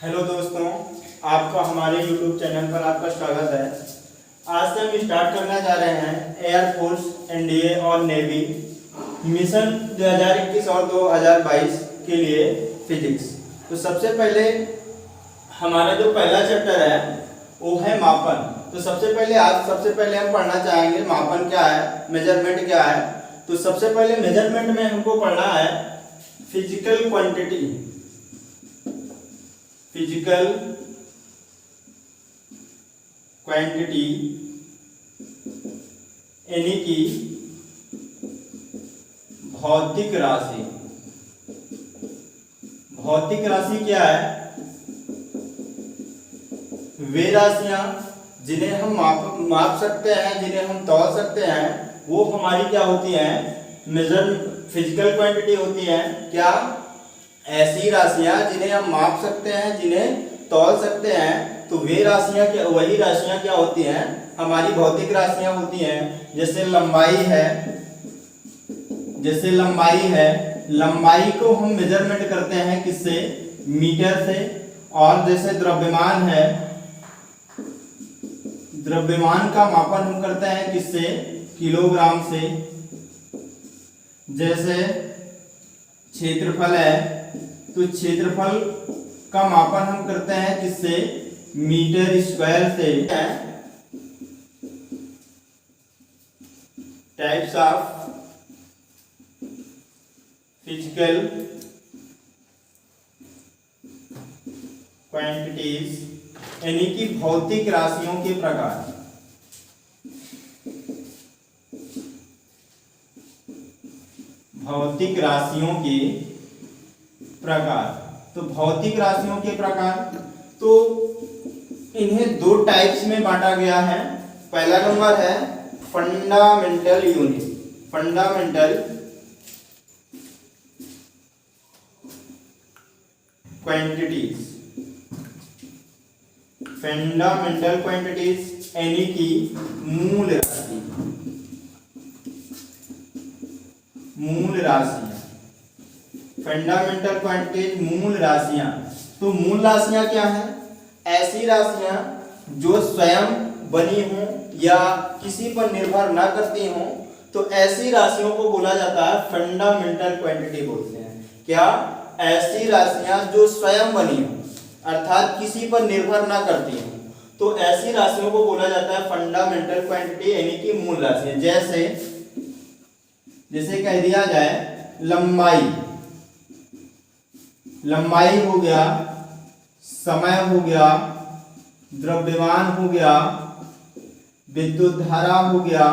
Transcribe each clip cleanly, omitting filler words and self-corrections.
Hello दोस्तों, आपका हमारे YouTube चैनल पर आपका स्वागत है। आज से हम स्टार्ट करना जा रहे हैं एयरफोर्स, एनडीए और नेवी मिशन 2021 और 2022 के लिए फिजिक्स। तो सबसे पहले हमारा जो पहला चैप्टर है वो है मापन। तो सबसे पहले हम पढ़ना चाहेंगे मापन क्या है, मेजरमेंट क्या है। तो सबसे पहले मेजरमेंट में हमको पढ़ना है फिजिकल क्वांटिटी। फिजिकल क्वांटिटी यानी कि भौतिक राशि। भौतिक राशि क्या है? वे राशियां जिन्हें हम माप सकते हैं, जिन्हें हम तौल सकते हैं, वो हमारी क्या होती हैं? मेजर फिजिकल क्वांटिटी होती हैं। क्या? ऐसी राशियां जिन्हें हम माप सकते हैं, जिन्हें तौल सकते हैं, तो वे राशियां क्या, वही राशियां क्या होती हैं? हमारी भौतिक राशियां होती हैं। जैसे लंबाई है, लंबाई को हम मेजरमेंट करते हैं किससे? मीटर से। और जैसे द्रव्यमान है, द्रव्यमान का मापन हम करते हैं किससे? किलोग्राम से। जैसे क्षेत्रफल है, तो क्षेत्रफल का मापन हम करते हैं किससे? मीटर स्क्वायर से। टाइप्स ऑफ फिजिकल क्वांटिटीज यानी कि भौतिक राशियों के प्रकार। भौतिक राशियों के प्रकार। तो भौतिक राशियों के प्रकार, तो इन्हें दो टाइप्स में बांटा गया है। पहला नंबर है fundamental unit. Fundamental quantities. Fundamental quantities यानी कि मूल राशि। मूल राशियां। फंडामेंटल क्वांटिटीज मूल राशियां। तो मूल राशियां क्या है? ऐसी राशियां जो स्वयं बनी हों या किसी पर निर्भर ना करती हों, तो ऐसी राशियों को बोला जाता है फंडामेंटल क्वांटिटी बोलते हैं। क्या? ऐसी राशियां जो स्वयं बनी हों अर्थात किसी पर निर्भर ना करती हों, तो ऐसी राशियों को बोला जाता है फंडामेंटल क्वांटिटी यानी कि मूल राशियां। जैसे कह दिया जाए लंबाई। लंबाई हो गया, समय हो गया, द्रव्यमान हो गया, विद्युत धारा हो गया।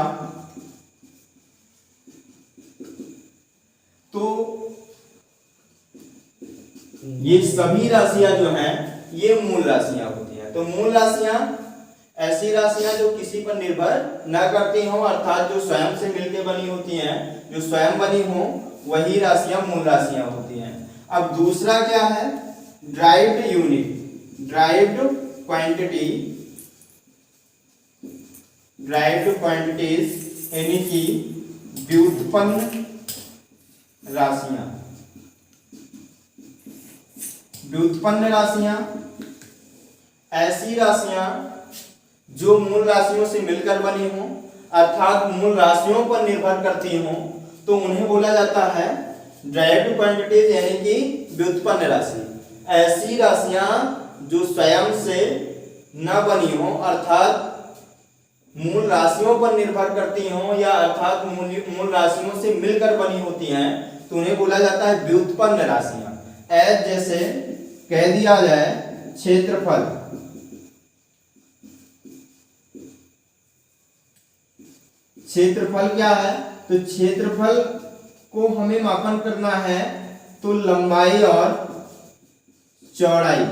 तो ये सभी राशियां जो हैं ये मूल राशियां होती हैं। तो मूल राशियां ऐसी राशियां जो किसी पर निर्भर न करती हों अर्थात जो स्वयं से मिलकर बनी होती हैं, जो स्वयं बनी हों, वही राशियां मूल राशियां होती हैं। अब दूसरा क्या है? Derived unit. Derived quantity. Derived quantities यानी कि व्युत्पन्न राशियां। व्युत्पन्न राशियां ऐसी राशियां जो मूल राशियों से मिलकर बनी हों अर्थात मूल राशियों पर निर्भर करती हों, तो उन्हें बोला जाता है ड्राइव्ड क्वांटिटीज यानी कि व्युत्पन्न राशि। ऐसी राशियां जो स्वयं से न बनी हों अर्थात मूल राशियों पर निर्भर करती हों या अर्थात मूल राशियों से मिलकर बनी होती हैं, तो उन्हें बोला जाता है व्युत्पन्न राशियां। जैसे कह दिया जाए क्षेत्रफल। क्षेत्रफल क्या है? तो क्षेत्रफल को हमें मापन करना है तो लंबाई और चौड़ाई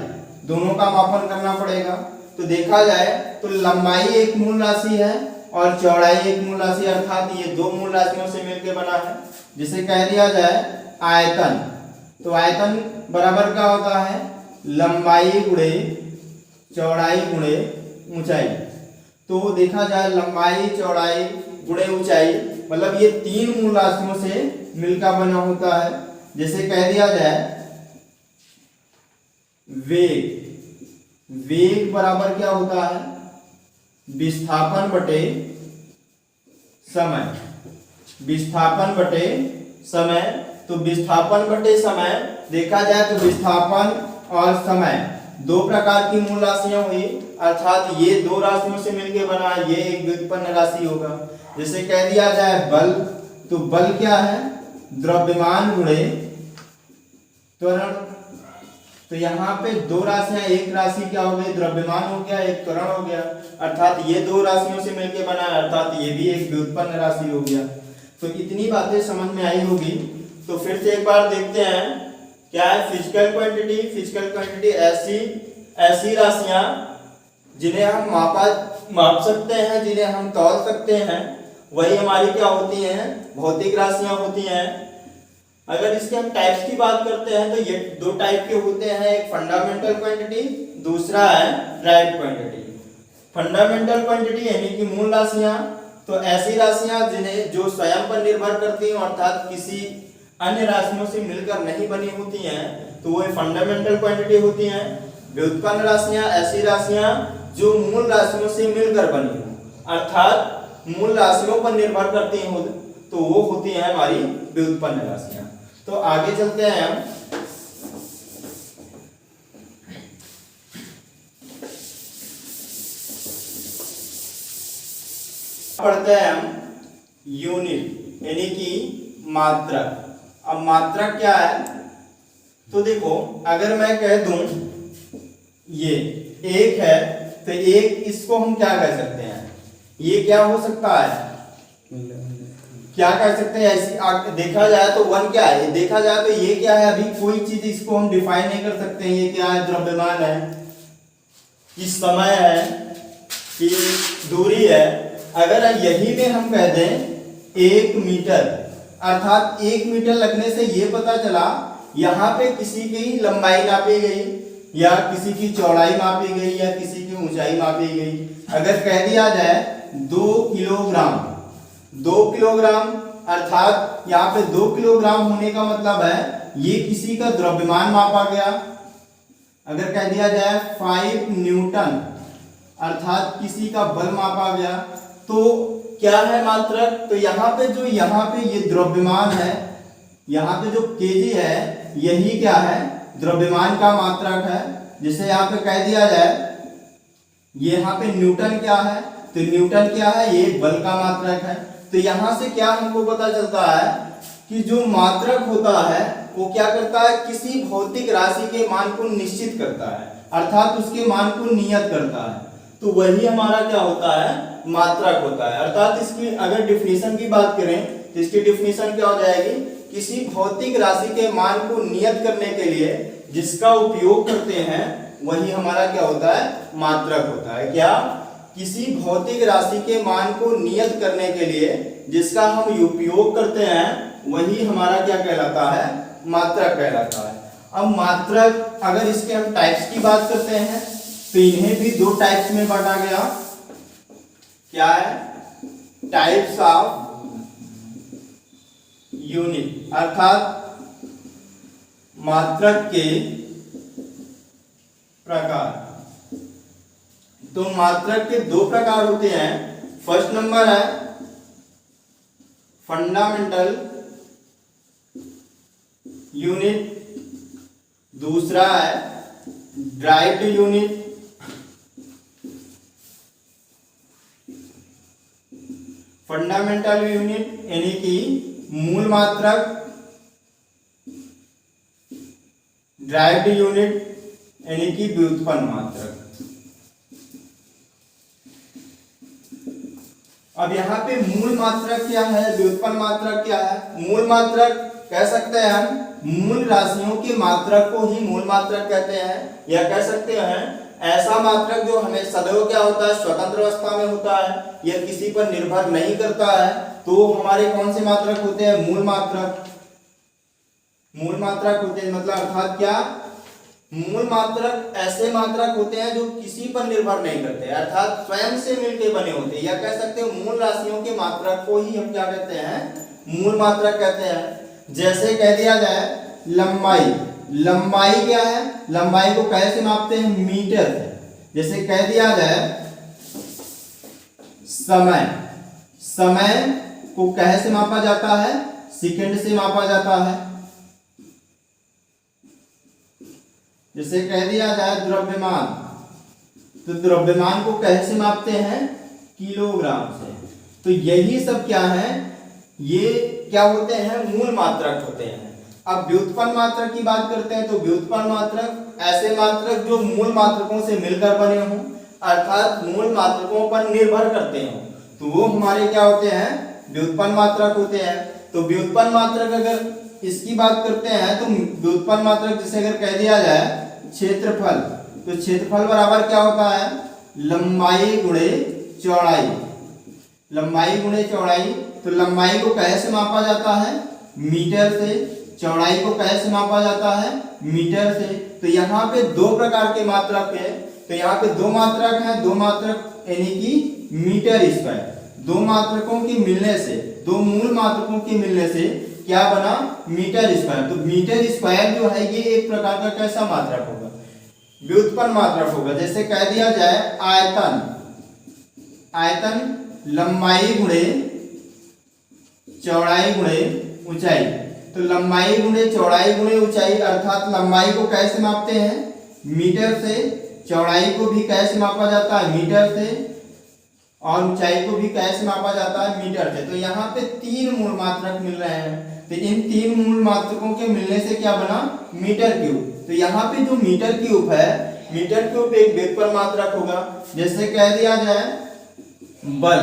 दोनों का मापन करना पड़ेगा। तो देखा जाए तो लंबाई एक मूल राशि है और चौड़ाई एक मूल राशि अर्थात ये दो मूल राशियों से मिलकर बना है। जिसे कह दिया जाए आयतन। तो आयतन बराबर क्या होता है? लंबाई गुणे चौड़ाई गुणे ऊंचाई। तो देखा जाए लंबाई, चौड़ाई गुणे ऊंचाई मतलब ये तीन मूल राशियों से मिलकर बना होता है। जैसे कह दिया जाए वेग। वेग बराबर क्या होता है, विस्थापन बटे समय। विस्थापन बटे समय, तो विस्थापन बटे समय देखा जाए तो विस्थापन और समय दो प्रकार की मूल राशियां हुई, अर्थात ये दो राशियों से मिलकर बना ये एक व्युत्पन्न राशि होगा। जैसे कह दिया जाए बल, तो बल क्या है, द्रव्यमान गुणे त्वरण। तो यहाँ पे दो राशियां, एक राशि क्या हो गई, द्रव्यमान हो गया, एक त्वरण हो गया, अर्थात ये दो राशियों से मिलकर बना है, अर्थात ये भी एक व्युत्पन्न राशि हो गया। तो इतनी बातें समझ में आई होगी। तो फिर से एक बार देखते हैं क्या है फिजिकल क्वांटिटी। फिजिकल क्वांटिटी ऐसी राशियां जिन्हें हम माप सकते हैं, जिन्हें हम तौल सकते हैं, वही हमारी क्या होती हैं, भौतिक राशियां होती हैं। अगर इसके हम टाइप्स की बात करते हैं तो ये दो टाइप के होते हैं, एक फंडामेंटल क्वांटिटी, दूसरा है ड्राइव्ड क्वांटिटी। फंडामेंटल क्वांटिटी यानी कि मूल राशियां, तो ऐसी राशियां जिन्हें जो स्वयं पर निर्भर करती हैं, अर्थात किसी अन्य राशियों से मिलकर नहीं बनी होती हैं, तो वो फंडामेंटल क्वांटिटी होती हैं। व्युत्पन्न राशियां ऐसी राशियां जो मूल राशियों से मिलकर बनी हो, अर्थात मूल राशियों पर निर्भर करती हो, तो वो होती है हमारी व्युत्पन्न राशियां। तो आगे चलते हैं हम। पढ़ते हैं हम यूनिट यानी कि मात्रक। अब मात्रक क्या है, तो देखो अगर मैं कह दूं ये एक है, तो एक इसको हम क्या कह सकते हैं, ये क्या हो सकता है, क्या कह सकते हैं, ऐसी देखा जाए तो वन क्या है, देखा जाए तो ये क्या है, अभी कोई चीज इसको हम डिफाइन नहीं कर सकते हैं। ये क्या है, द्रव्यमान है कि समय है कि दूरी है। अगर यही में हम कह दें 1 मीटर, अर्थात 1 मीटर लगने से ये पता चला यहाँ पे किसी की लंबाई नापी गई या किसी की चौड़ाई मापी गई या किसी की ऊंचाई मापी गई। अगर कह दिया जाए 2 किलोग्राम, 2 किलोग्राम, अर्थात यहाँ पे 2 किलोग्राम होने का मतलब है ये किसी का द्रव्यमान मापा गया। अगर कह दिया जाए 5 न्यूटन, अर्थात किसी का बल मापा गया, तो क्या है मात्रक, तो यहाँ पे ये द्रव्यमान है, यहाँ पे जो केजी है यही क्या है, द्रव्यमान का मात्रक है। जिसे यहाँ पे कह दिया जाए ये यहाँ पे न्यूटन क्या है, तो न्यूटन क्या है, ये बल का मात्रक है। तो यहाँ से क्या हमको पता चलता है कि जो मात्रक होता है वो क्या करता है, किसी भौतिक राशि के मान को निश्चित करता है, अर्थात उसके मान को नियत करता है। तो वही हमारा क्या होता है, मात्रक होता है। अर्थात इसकी अगर डिफिनीशन की बात करें तो इसकी डिफिनीशन क्या हो जाएगी, किसी भौतिक राशि के मान को नियत करने के लिए जिसका उपयोग करते हैं वही हमारा क्या होता है, मात्रक होता है। क्या, किसी भौतिक राशि के मान को नियत करने के लिए जिसका हम उपयोग करते हैं वही हमारा क्या कहलाता है, मात्रक कहलाता है। अब मात्रक अगर इसके हम टाइप्स की बात करते हैं तो इन्हें भी दो टाइप्स में बांटा गया। क्या है, टाइप्स ऑफ यूनिट, अर्थात मात्रक के प्रकार। तो मात्रक के दो प्रकार होते हैं। फर्स्ट नंबर है फंडामेंटल यूनिट, दूसरा है ड्राइव्ड यूनिट। फंडामेंटल यूनिट यानी कि मूल मात्रक, ड्राइव्ड यूनिट यानी कि व्युत्पन्न मात्रक। अब यहाँ पे मूल मात्रक क्या है, व्युत्पन्न मात्रक क्या है। मूल मात्रक कह सकते हैं हम मूल राशियों के मात्रक को ही मूल मात्रक कहते हैं, या कह सकते हैं ऐसा मात्रक जो हमें सदैव क्या होता है, स्वतंत्र अवस्था में होता है, यह किसी पर निर्भर नहीं करता है। तो हमारे कौन से मात्रक होते हैं, मूल मात्रक। मूल मात्रक होते हैं मतलब अर्थात क्या, मूल मात्रक ऐसे मात्रक होते हैं जो किसी पर निर्भर नहीं करते, अर्थात स्वयं से मिलकर बने होते हैं, या कह सकते हैं मूल राशियों के मात्रक को ही हम क्या कहते हैं, मूल मात्रक कहते हैं। जैसे कह दिया जाए लंबाई, लंबाई क्या है, लंबाई को कैसे मापते हैं, मीटर से। जैसे कह दिया जाए समय, समय को कैसे मापा जाता है, सेकंड से मापा जाता है। जैसे कह दिया जाए द्रव्यमान, तो द्रव्यमान को कैसे मापते हैं, किलोग्राम से। तो यही सब क्या है, ये क्या होते हैं, मूल मात्रक होते हैं। अब व्युत्पन्न मात्रक की बात करते हैं, तो व्युत्पन्न मात्रक ऐसे मात्रक जो मूल मात्रकों से मिलकर बने हों, अर्थात मूल मात्रकों पर निर्भर करते हों, तो वो हमारे क्या होते हैं, व्युत्पन्न मात्रक होते हैं। तो व्युत्पन्न मात्रक अगर इसकी बात करते हैं, तो व्युत्पन्न मात्रक जैसे अगर कह दिया जाए क्षेत्रफल, तो क्षेत्रफल बराबर क्या होता है, लंबाई गुणे चौड़ाई, लंबाई गुणे चौड़ाई। तो लंबाई को कैसे मापा जाता है, मीटर से, चौड़ाई को कैसे मापा जाता है, मीटर से। तो यहाँ पे दो प्रकार के मात्रक है, तो यहाँ पे दो मात्रक हैं, दो मात्रक यानी कि मीटर स्क्वायर। दो मात्रकों की मिलने से, दो मूल मात्रकों की मिलने से क्या बना, मीटर स्क्वायर। तो मीटर स्क्वायर जो है ये एक प्रकार का कैसा मात्रक होगा, व्युत्पन्न मात्रक होगा। जैसे कह दिया जाए आयतन, आयतन लंबाई गुणे चौड़ाई गुणे ऊंचाई। तो लंबाई गुणे चौड़ाई गुणे ऊंचाई, अर्थात लंबाई को कैसे मापते हैं, मीटर से, चौड़ाई को भी कैसे मापा जाता है, मीटर से, और ऊंचाई को भी कैसे मापा जाता है, मीटर से। तो यहाँ पे तीन मूल मात्रक मिल रहे हैं, तो इन तीन मूल मात्रकों के मिलने से क्या बना, मीटर क्यूब। तो यहाँ पे जो मीटर क्यूब है, मीटर क्यूब एक व्युत्पन्न मात्रक होगा। जैसे कह दिया जाए बल,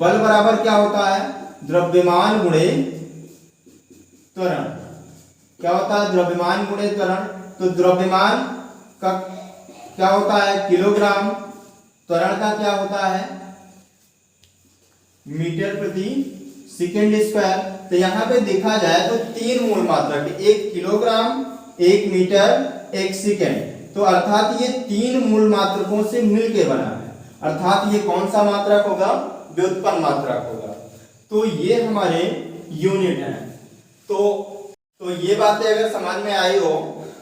बल बराबर क्या होता है, द्रव्यमान गुणे त्वरण। क्या होता है, द्रव्यमान गुणे त्वरण। तो द्रव्यमान का क्या होता है, किलोग्राम, त्वरण का क्या होता है, मीटर प्रति सेकंड स्क्वायर। तो यहाँ पे देखा जाए तो तीन मूल मात्रक, एक किलोग्राम, एक मीटर, एक सेकंड। तो अर्थात ये तीन मूल मात्रकों से मिलकर बना है, अर्थात ये कौन सा मात्रक होगा, व्युत्पन्न मात्रक होगा। तो ये हमारे यूनिट हैं। तो ये बातें अगर समझ में आई हो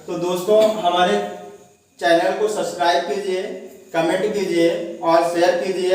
तो दोस्तों हमारे चैनल को सब्सक्राइब कीजिए, कमेंट कीजिए और शेयर कीजिए।